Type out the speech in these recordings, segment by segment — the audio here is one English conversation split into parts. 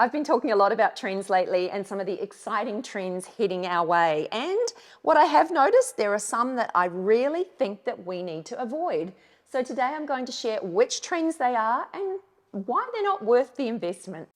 I've been talking a lot about trends lately and some of the exciting trends heading our way. And what I have noticed, there are some that I really think that we need to avoid. So today I'm going to share which trends they are and why they're not worth the investment.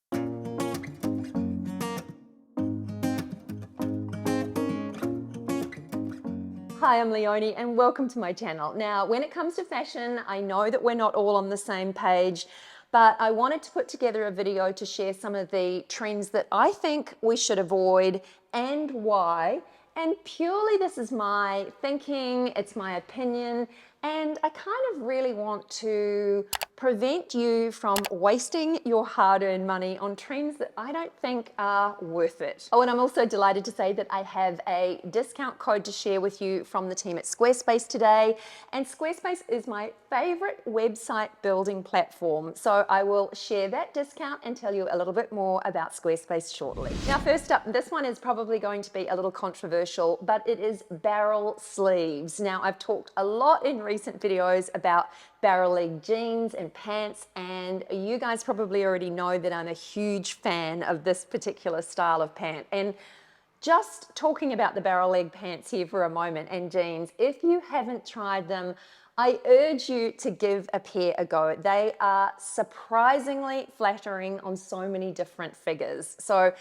Hi, I'm Leonie and welcome to my channel. Now, when it comes to fashion, I know that we're not all on the same page, but I wanted to put together a video to share some of the trends that I think we should avoid and why. And purely this is my thinking, it's my opinion, and I kind of really want to prevent you from wasting your hard-earned money on trends that I don't think are worth it. Oh, and I'm also delighted to say that I have a discount code to share with you from the team at Squarespace today. And Squarespace is my favorite website building platform. So I will share that discount and tell you a little bit more about Squarespace shortly. Now, first up, this one is probably going to be a little controversial, but it is barrel sleeves. Now, I've talked a lot in recent videos about barrel leg jeans and pants, and you guys probably already know that I'm a huge fan of this particular style of pant. And just talking about the barrel leg pants here for a moment and jeans, if you haven't tried them, I urge you to give a pair a go. They are surprisingly flattering on so many different figures. So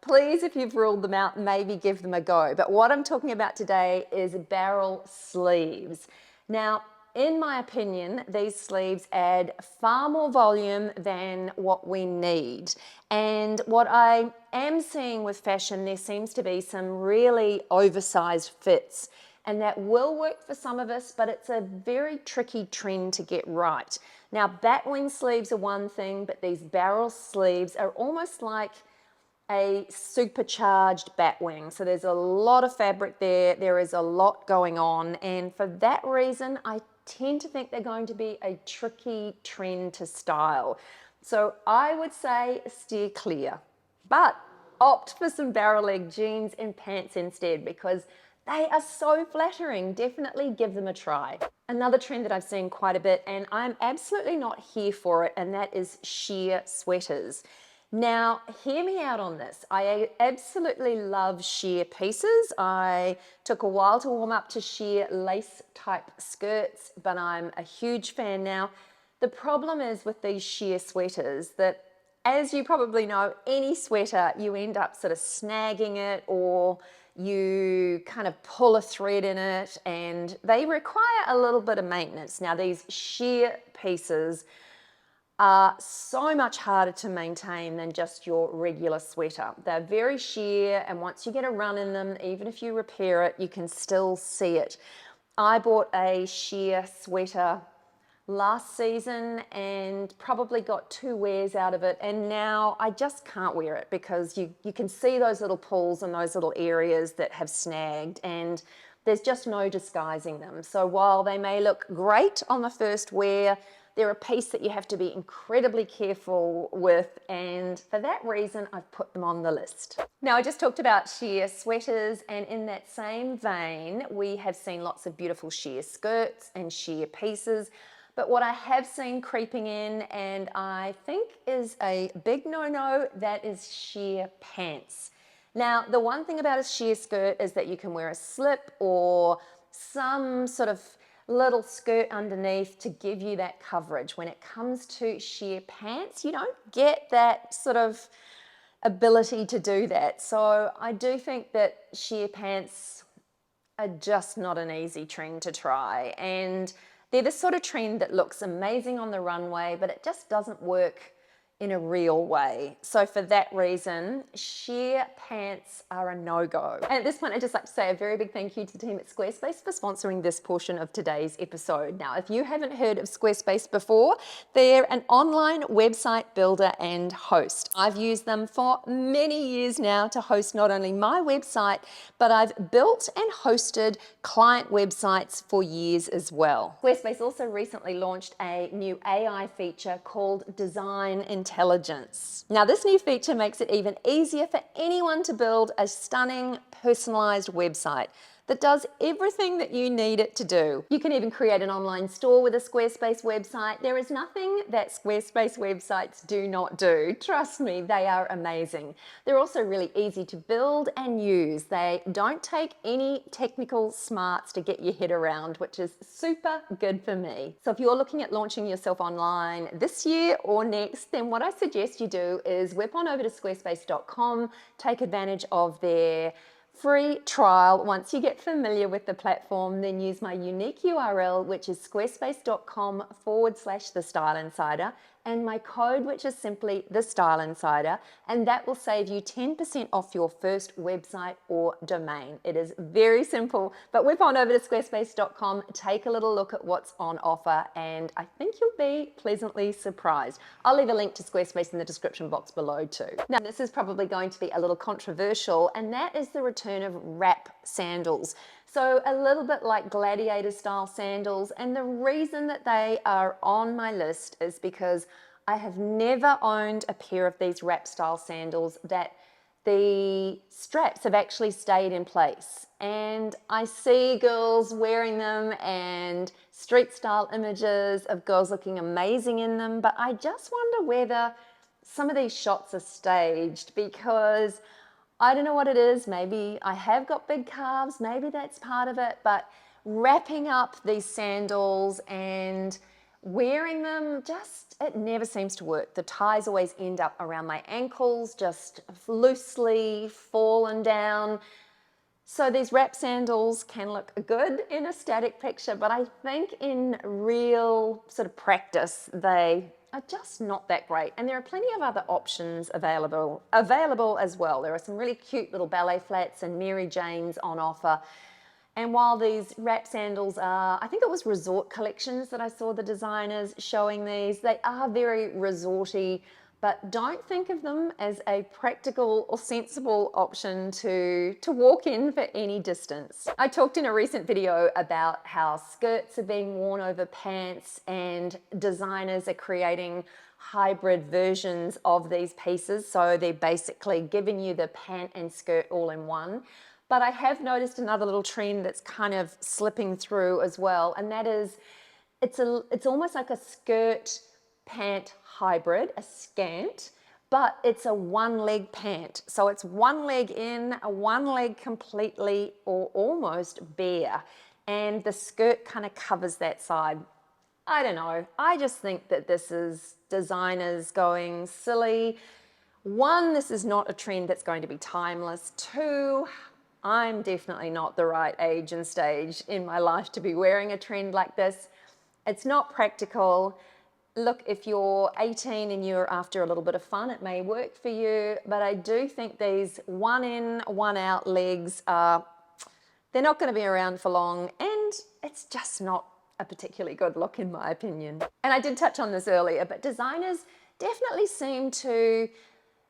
please, if you've ruled them out, maybe give them a go. But what I'm talking about today is barrel sleeves. Now, in my opinion, these sleeves add far more volume than what we need. And what I am seeing with fashion, there seems to be some really oversized fits. And that will work for some of us, but it's a very tricky trend to get right. Now, batwing sleeves are one thing, but these barrel sleeves are almost like a supercharged batwing. So there's a lot of fabric there. There is a lot going on. And for that reason, I tend to think they're going to be a tricky trend to style. So I would say steer clear, but opt for some barrel leg jeans and pants instead because they are so flattering. Definitely give them a try. Another trend that I've seen quite a bit, and I'm absolutely not here for it, and that is sheer sweaters. Now, hear me out on this. I absolutely love sheer pieces. I took a while to warm up to sheer lace type skirts, but I'm a huge fan now. The problem is with these sheer sweaters that, as you probably know, any sweater, you end up sort of snagging it or you kind of pull a thread in it and they require a little bit of maintenance. Now, these sheer pieces are so much harder to maintain than just your regular sweater. They're very sheer, and once you get a run in them, even if you repair it, you can still see it. I bought a sheer sweater last season and probably got 2 wears out of it, and now I just can't wear it because you can see those little pulls and those little areas that have snagged, and there's just no disguising them. So while they may look great on the first wear, they're a piece that you have to be incredibly careful with, and for that reason, I've put them on the list. Now, I just talked about sheer sweaters, and in that same vein, we have seen lots of beautiful sheer skirts and sheer pieces, but what I have seen creeping in, and I think is a big no-no, that is sheer pants. Now, the one thing about a sheer skirt is that you can wear a slip or some sort of little skirt underneath to give you that coverage. When it comes to sheer pants, you don't get that sort of ability to do that. So I do think that sheer pants are just not an easy trend to try. And they're the sort of trend that looks amazing on the runway, but it just doesn't work in a real way. So for that reason, sheer pants are a no-go. And at this point, I'd just like to say a very big thank you to the team at Squarespace for sponsoring this portion of today's episode. Now, if you haven't heard of Squarespace before, they're an online website builder and host. I've used them for many years now to host not only my website, but I've built and hosted client websites for years as well. Squarespace also recently launched a new AI feature called Design Intelligence. Now, this new feature makes it even easier for anyone to build a stunning, personalized website. that does everything that you need it to do. You can even create an online store with a Squarespace website. There is nothing that Squarespace websites do not do. Trust me, they are amazing. They're also really easy to build and use. They don't take any technical smarts to get your head around, which is super good for me. So if you're looking at launching yourself online this year or next, then what I suggest you do is whip on over to squarespace.com, take advantage of their free trial. Once you get familiar with the platform, then use my unique URL, which is squarespace.com/The Style Insider, and my code, which is simply The Style Insider, and that will save you 10% off your first website or domain. It is very simple, but whip on over to squarespace.com, take a little look at what's on offer, and I think you'll be pleasantly surprised. I'll leave a link to Squarespace in the description box below too. Now, this is probably going to be a little controversial, and that is the return of wrap sandals. So a little bit like gladiator style sandals, and the reason that they are on my list is because I have never owned a pair of these wrap style sandals that the straps have actually stayed in place. And I see girls wearing them and street style images of girls looking amazing in them, but I just wonder whether some of these shots are staged, because I don't know what it is. Maybe I have got big calves, maybe that's part of it, but wrapping up these sandals and wearing them, it never seems to work. The ties always end up around my ankles, just loosely fallen down. So these wrap sandals can look good in a static picture, but I think in real sort of practice, they are just not that great. And there are plenty of other options available as well. There are some really cute little ballet flats and Mary Janes on offer. And while these wrap sandals are, I think it was Resort Collections that I saw the designers showing these, they are very resorty, but don't think of them as a practical or sensible option to walk in for any distance. I talked in a recent video about how skirts are being worn over pants, and designers are creating hybrid versions of these pieces. So they're basically giving you the pant and skirt all in one. But I have noticed another little trend that's kind of slipping through as well, and that is it's almost like a skirt pant hybrid, a scant, but it's a one leg pant. So it's one leg in, one leg completely or almost bare, and the skirt kind of covers that side. I don't know. I just think that this is designers going silly. One, this is not a trend that's going to be timeless. Two, I'm definitely not the right age and stage in my life to be wearing a trend like this. It's not practical. Look, if you're 18 and you're after a little bit of fun, it may work for you, but I do think these one in, one out legs they're not going to be around for long, and it's just not a particularly good look in my opinion. And I did touch on this earlier, but designers definitely seem to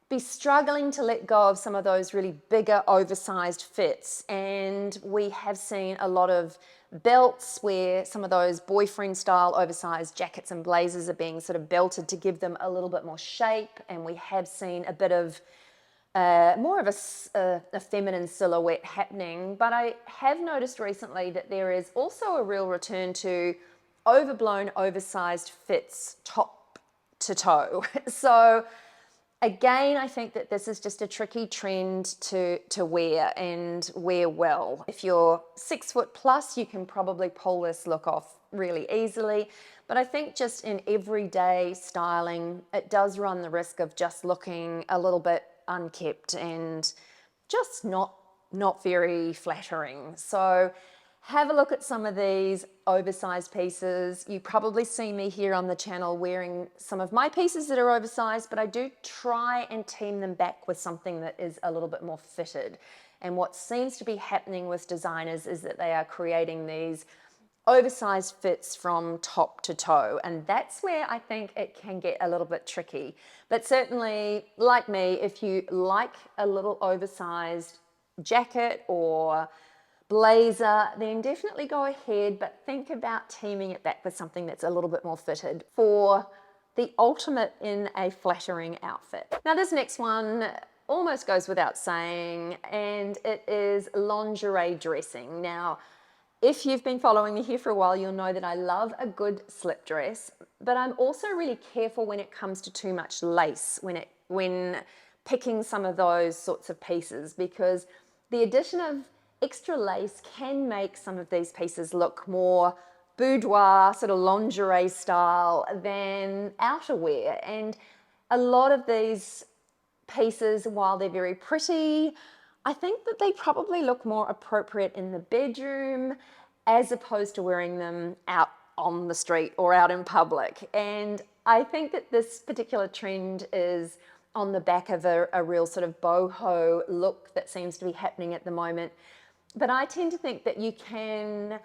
be struggling to let go of some of those really bigger oversized fits, and we have seen a lot of belts where some of those boyfriend style oversized jackets and blazers are being sort of belted to give them a little bit more shape, and we have seen a bit of more of a feminine silhouette happening. But I have noticed recently that there is also a real return to overblown oversized fits top to toe. So again, I think that this is just a tricky trend to wear and wear well. If you're 6 foot plus, you can probably pull this look off really easily. But I think just in everyday styling, it does run the risk of just looking a little bit unkept and just not very flattering. So have a look at some of these oversized pieces. You probably see me here on the channel wearing some of my pieces that are oversized, but I do try and team them back with something that is a little bit more fitted. And what seems to be happening with designers is that they are creating these oversized fits from top to toe, and that's where I think it can get a little bit tricky. But certainly, like me, if you like a little oversized jacket or blazer, then definitely go ahead, but think about teaming it back with something that's a little bit more fitted for the ultimate in a flattering outfit. Now this next one, almost goes without saying, and it is lingerie dressing. Now, if you've been following me here for a while, you'll know that I love a good slip dress, but I'm also really careful when it comes to too much lace, when picking some of those sorts of pieces, because the addition of extra lace can make some of these pieces look more boudoir, sort of lingerie style than outerwear. And a lot of these pieces, while they're very pretty, I think that they probably look more appropriate in the bedroom as opposed to wearing them out on the street or out in public. And I think that this particular trend is on the back of a real sort of boho look that seems to be happening at the moment. But I tend to think that you can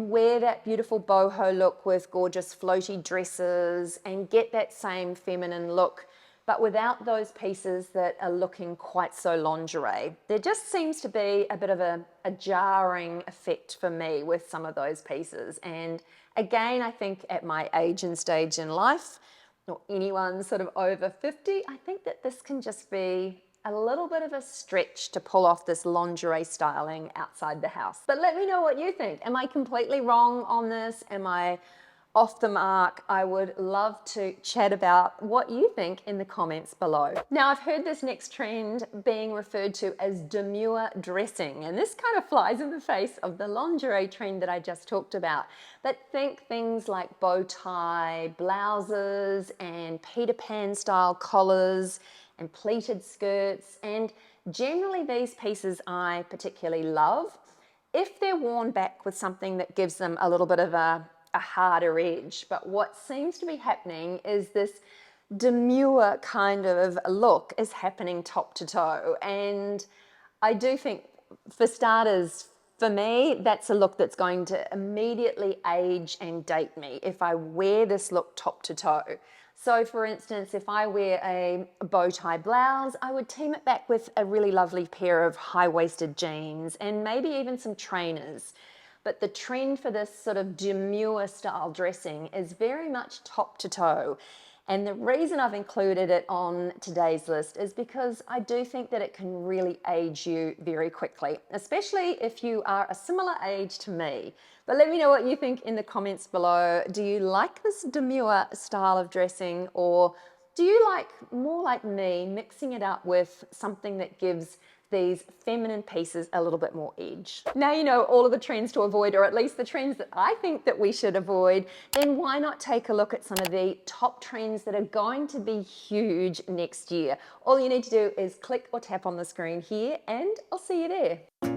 wear that beautiful boho look with gorgeous floaty dresses and get that same feminine look, but without those pieces that are looking quite so lingerie. There just seems to be a bit of a jarring effect for me with some of those pieces. And again, I think at my age and stage in life, or anyone sort of over 50, I think that this can just be a little bit of a stretch to pull off this lingerie styling outside the house. But let me know what you think. Am I completely wrong on this? Am I off the mark? I would love to chat about what you think in the comments below. Now, I've heard this next trend being referred to as demure dressing, and this kind of flies in the face of the lingerie trend that I just talked about. But think things like bow tie blouses and Peter Pan style collars and pleated skirts, and generally these pieces I particularly love if they're worn back with something that gives them a little bit of a harder edge. But what seems to be happening is this demure kind of look is happening top to toe, and I do think, for starters, for me, that's a look that's going to immediately age and date me if I wear this look top to toe. So for instance, if I wear a bow tie blouse, I would team it back with a really lovely pair of high-waisted jeans and maybe even some trainers. But the trend for this sort of demure style dressing is very much top to toe. And the reason I've included it on today's list is because I do think that it can really age you very quickly, especially if you are a similar age to me. But let me know what you think in the comments below. Do you like this demure style of dressing, or do you like, more like me, mixing it up with something that gives these feminine pieces a little bit more edge? Now you know all of the trends to avoid, or at least the trends that I think that we should avoid. Then why not take a look at some of the top trends that are going to be huge next year? All you need to do is click or tap on the screen here, and I'll see you there.